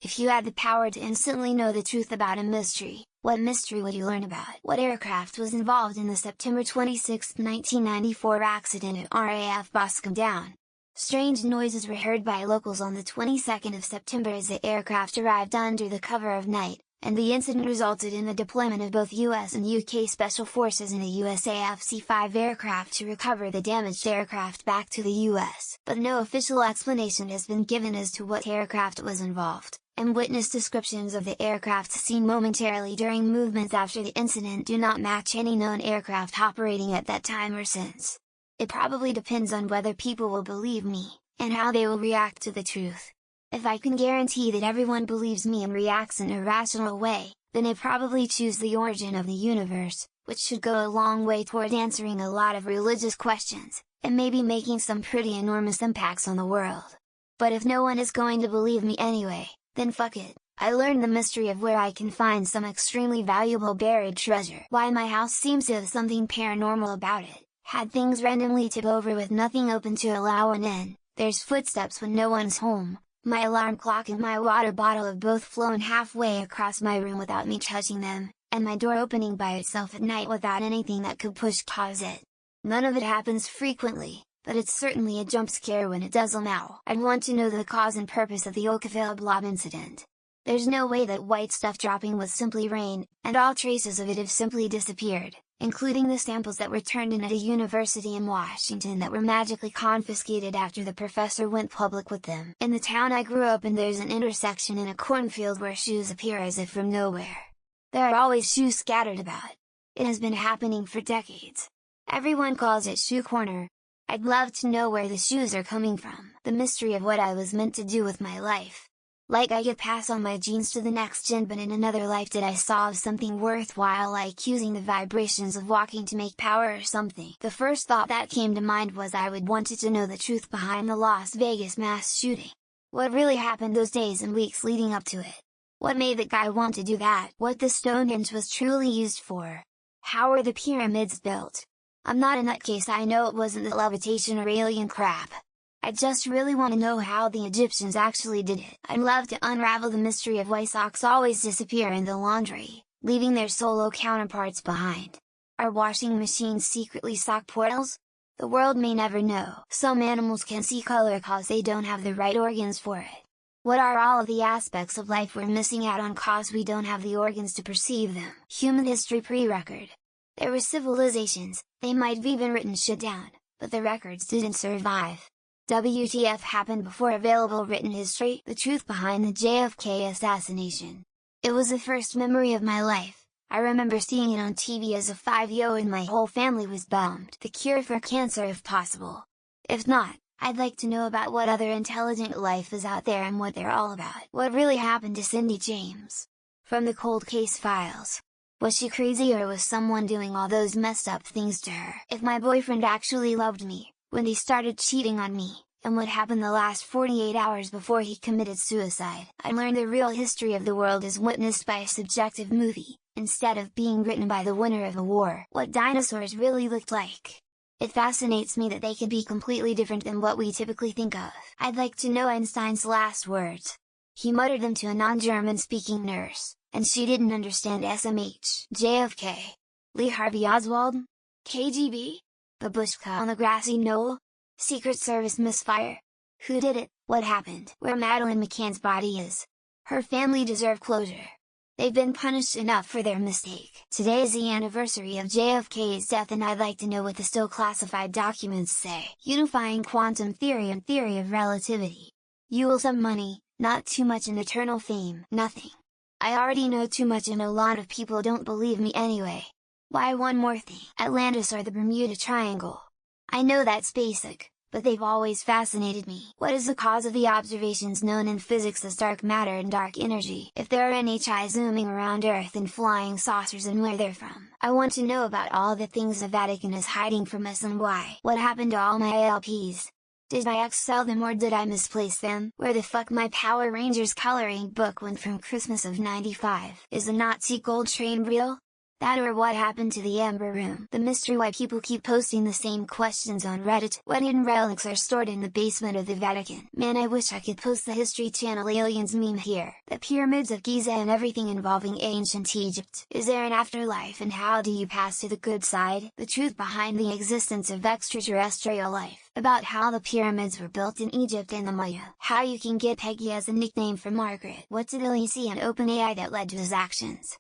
If you had the power to instantly know the truth about a mystery, what mystery would you learn about? What aircraft was involved in the September 26, 1994 accident at RAF Boscombe Down? Strange noises were heard by locals on the 22nd of September as the aircraft arrived under the cover of night, and the incident resulted in the deployment of both US and UK Special Forces and a USAF C-5 aircraft to recover the damaged aircraft back to the US. But no official explanation has been given as to what aircraft was involved, and witness descriptions of the aircraft seen momentarily during movements after the incident do not match any known aircraft operating at that time or since. It probably depends on whether people will believe me, and how they will react to the truth. If I can guarantee that everyone believes me and reacts in a rational way, then I probably choose the origin of the universe, which should go a long way toward answering a lot of religious questions, and maybe making some pretty enormous impacts on the world. But if no one is going to believe me anyway, then fuck it, I learned the mystery of where I can find some extremely valuable buried treasure. Why my house seems to have something paranormal about it. Had things randomly tip over with nothing open to allow one in, there's footsteps when no one's home, my alarm clock and my water bottle have both flown halfway across my room without me touching them, and my door opening by itself at night without anything that could cause it. None of it happens frequently, but it's certainly a jump scare when it does. Now, I'd want to know the cause and purpose of the Oakville blob incident. There's no way that white stuff dropping was simply rain, and all traces of it have simply disappeared, including the samples that were turned in at a university in Washington that were magically confiscated after the professor went public with them. In the town I grew up in, there's an intersection in a cornfield where shoes appear as if from nowhere. There are always shoes scattered about. It has been happening for decades. Everyone calls it Shoe Corner. I'd love to know where the shoes are coming from. The mystery of what I was meant to do with my life. Like I could pass on my genes to the next gen, but in another life did I solve something worthwhile, like using the vibrations of walking to make power or something? The first thought that came to mind was I would wanted to know the truth behind the Las Vegas mass shooting. What really happened those days and weeks leading up to it? What made the guy want to do that? What the Stonehenge was truly used for? How were the pyramids built? I'm not a nutcase, I know it wasn't the levitation or alien crap. I just really want to know how the Egyptians actually did it. I'd love to unravel the mystery of why socks always disappear in the laundry, leaving their solo counterparts behind. Are washing machines secretly sock portals? The world may never know. Some animals can see color cause they don't have the right organs for it. What are all of the aspects of life we're missing out on cause we don't have the organs to perceive them? Human history pre-record. There were civilizations, they might have even written shit down, but the records didn't survive. WTF happened before available written history? The truth behind the JFK assassination. It was the first memory of my life. I remember seeing it on TV as a 5-year-old and my whole family was bummed. The cure for cancer if possible. If not, I'd like to know about what other intelligent life is out there and what they're all about. What really happened to Cindy James? From the cold case files. Was she crazy or was someone doing all those messed up things to her? If my boyfriend actually loved me, when he started cheating on me, and what happened the last 48 hours before he committed suicide. I learned the real history of the world is witnessed by a subjective movie, instead of being written by the winner of a war. What dinosaurs really looked like. It fascinates me that they could be completely different than what we typically think of. I'd like to know Einstein's last words. He muttered them to a non-German speaking nurse, and she didn't understand SMH. JFK. Lee Harvey Oswald? KGB? Babushka on the grassy knoll? Secret Service misfire? Who did it? What happened? Where Madeleine McCann's body is? Her family deserve closure. They've been punished enough for their mistake. Today is the anniversary of JFK's death and I'd like to know what the still classified documents say. Unifying quantum theory and theory of relativity. You will some money, not too much and eternal fame. Nothing. I already know too much and a lot of people don't believe me anyway. Why one more thing? Atlantis or the Bermuda Triangle? I know that's basic, but they've always fascinated me. What is the cause of the observations known in physics as dark matter and dark energy? If there are NHI zooming around Earth and flying saucers and where they're from? I want to know about all the things the Vatican is hiding from us and why. What happened to all my LPs? Did my ex sell them or did I misplace them? Where the fuck my Power Rangers coloring book went from Christmas of '95? Is the Nazi gold train real? That or what happened to the Amber Room. The mystery why people keep posting the same questions on Reddit. What hidden relics are stored in the basement of the Vatican? Man, I wish I could post the History Channel aliens meme here. The pyramids of Giza and everything involving ancient Egypt. Is there an afterlife, and how do you pass to the good side? The truth behind the existence of extraterrestrial life. About how the pyramids were built in Egypt and the Maya. How you can get Peggy as a nickname for Margaret. What did Ellie see in OpenAI that led to his actions?